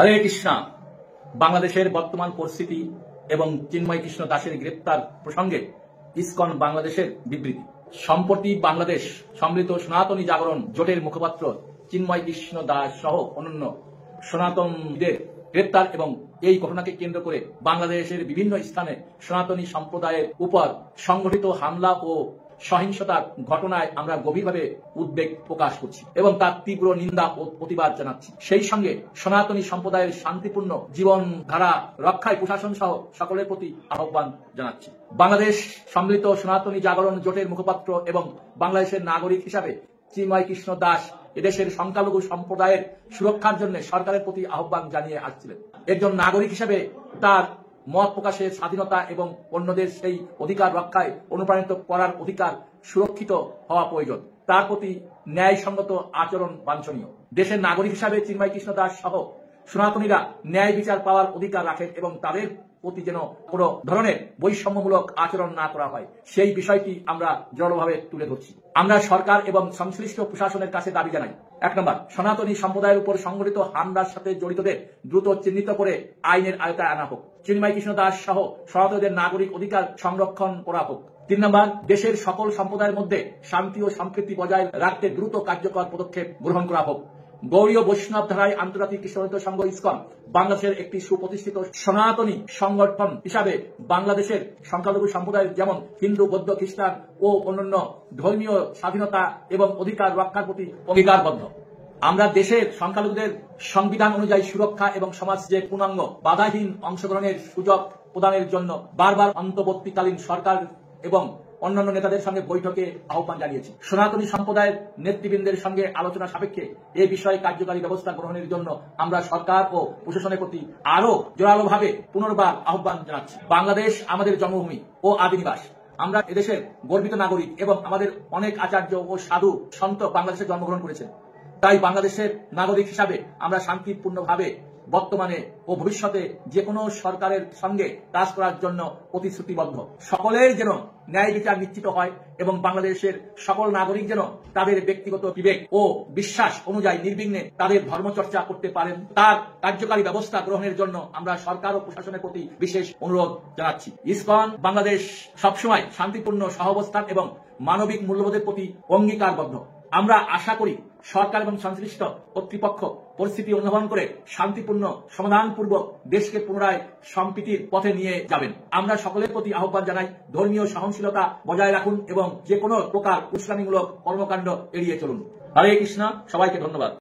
হরে কৃষ্ণা। বাংলাদেশের বর্তমান পরিস্থিতি এবং চিন্ময় কৃষ্ণ দাসের গ্রেপ্তার প্রসঙ্গে ইসকন বাংলাদেশের বিবৃতি। সম্প্রতি বাংলাদেশ সম্মিলিত সনাতনী জাগরণ জোটের মুখপাত্র চিন্ময় কৃষ্ণ দাস সহ অন্যান্য সনাতনীদের গ্রেপ্তার এবং এই ঘটনাকে কেন্দ্র করে বাংলাদেশের বিভিন্ন স্থানে সনাতনী সম্প্রদায়ের উপর সংগঠিত হামলা ও সহিংসতার ঘটনায় আমরা গভীরভাবে উদ্বেগ প্রকাশ করছি এবং তার তীব্র নিন্দা ও প্রতিবাদ জানাচ্ছি। সেই সঙ্গে সনাতনী সম্প্রদায়ের শান্তিপূর্ণ জীবনধারা রক্ষায় প্রশাসন সহ সকলের প্রতি আহ্বান জানাচ্ছি। বাংলাদেশ সম্মিলিত সনাতনী জাগরণ জোটের মুখপাত্র এবং বাংলাদেশের নাগরিক হিসাবে চিন্ময় কৃষ্ণ দাস এদেশের সংখ্যালঘু সম্প্রদায়ের সুরক্ষার জন্য সরকারের প্রতি আহ্বান জানিয়ে আসছিলেন। একজন নাগরিক হিসাবে তার মত প্রকাশের স্বাধীনতা এবং অন্যদের সেই অধিকার রক্ষায় অনুপ্রাণিত করার অধিকার সুরক্ষিত হওয়া প্রয়োজন। তার প্রতি ন্যায়সঙ্গত আচরণ বাঞ্ছনীয়। দেশের নাগরিক হিসাবে চিন্ময় কৃষ্ণ দাস সহ সনাতনীরা ন্যায় বিচার পাওয়ার অধিকার রাখেন এবং তাদের প্রতি যেন কোনো ধরনের বৈষম্যমূলক আচরণ না করা হয় সেই বিষয়টি আমরা জোরালোভাবে তুলে ধরছি। আমরা সরকার এবং সংশ্লিষ্ট প্রশাসনের কাছে দাবি জানাই, 1 নম্বর, সনাতনী সম্প্রদায়ের উপর সংঘটিত হামলার সাথে জড়িতদের দ্রুত চিহ্নিত করে আইনের আওতায় আনা হোক। চিন্ময় কৃষ্ণ দাস সহ সনাতনীদের নাগরিক অধিকার সংরক্ষণ করা হোক। 3 নম্বর, দেশের সকল সম্প্রদায়ের মধ্যে শান্তি ও সম্প্রীতি বজায় রাখতে দ্রুত কার্যকর পদক্ষেপ গ্রহণ করা হোক। গৌড়ীয় বৈষ্ণব ধারায় আন্তর্জাতিক কৃষ্ণ সংঘ ইসকন বাংলাদেশের একটি সুপ্রতিষ্ঠিত সনাতনী সংগঠন হিসাবে বাংলাদেশের সংখ্যালঘু সম্প্রদায়ের যেমন হিন্দু, বৌদ্ধ, খ্রিস্টান ও অন্যান্য ধর্মীয় স্বাধীনতা এবং অধিকার রক্ষার প্রতি অঙ্গীকারবদ্ধ। আমরা দেশের সংখ্যালঘুদের সংবিধান অনুযায়ী সুরক্ষা এবং সমাজে পূর্ণাঙ্গ বাধাহীন অংশগ্রহণের সুযোগ প্রদানের জন্য বারবার অন্তর্বর্তীকালীন সরকার এবং অন্যান্য নেতাদের সঙ্গে বৈঠকে আহ্বান জানিয়েছি। সনাতনী সম্প্রদায়ের নেতৃবৃন্দের সঙ্গে আলোচনা সাপেক্ষে এ বিষয়ে কার্যকারী ব্যবস্থা গ্রহণের জন্য আমরা সরকার ও প্রশাসনের প্রতি আরো জোরালোভাবে পুনর্বার আহ্বান জানাচ্ছি। বাংলাদেশ আমাদের জন্মভূমি ও আদিনিবাস। আমরা এদেশের গর্বিত নাগরিক এবং আমাদের অনেক আচার্য ও সাধু সন্ত বাংলাদেশে জন্মগ্রহণ করেছেন। তাই বাংলাদেশের নাগরিক হিসাবে আমরা শান্তিপূর্ণভাবে বর্তমানে ও ভবিষ্যতে যে কোনো সরকারের সঙ্গে কাজ করার জন্য প্রতিশ্রুতিবদ্ধ। সকলের যেন ন্যায় বিচার নিশ্চিত হয় এবং বাংলাদেশের সকল নাগরিক যেন তাদের ব্যক্তিগত বিবেক ও বিশ্বাস অনুযায়ী নির্বিঘ্নে তাদের ধর্মচর্চা করতে পারেন, তার কার্যকারী ব্যবস্থা গ্রহণের জন্য আমরা সরকার ও প্রশাসনের প্রতি বিশেষ অনুরোধ জানাচ্ছি। ইসকন বাংলাদেশ সবসময় শান্তিপূর্ণ সহাবস্থান এবং মানবিক মূল্যবোধের প্রতি অঙ্গীকারবদ্ধ। আমরা আশা করি সরকার এবং সংশ্লিষ্ট কর্তৃপক্ষ পরিস্থিতি অনুধাবন করে শান্তিপূর্ণ সমাধানপূর্বক দেশকে পুনরায় সম্প্রীতির পথে নিয়ে যাবেন। আমরা সকলের প্রতি আহ্বান জানাই, ধর্মীয় সহনশীলতা বজায় রাখুন এবং যে কোনো প্রকার উস্কানিমূলক কর্মকাণ্ড এড়িয়ে চলুন। হরে কৃষ্ণ। সবাইকে ধন্যবাদ।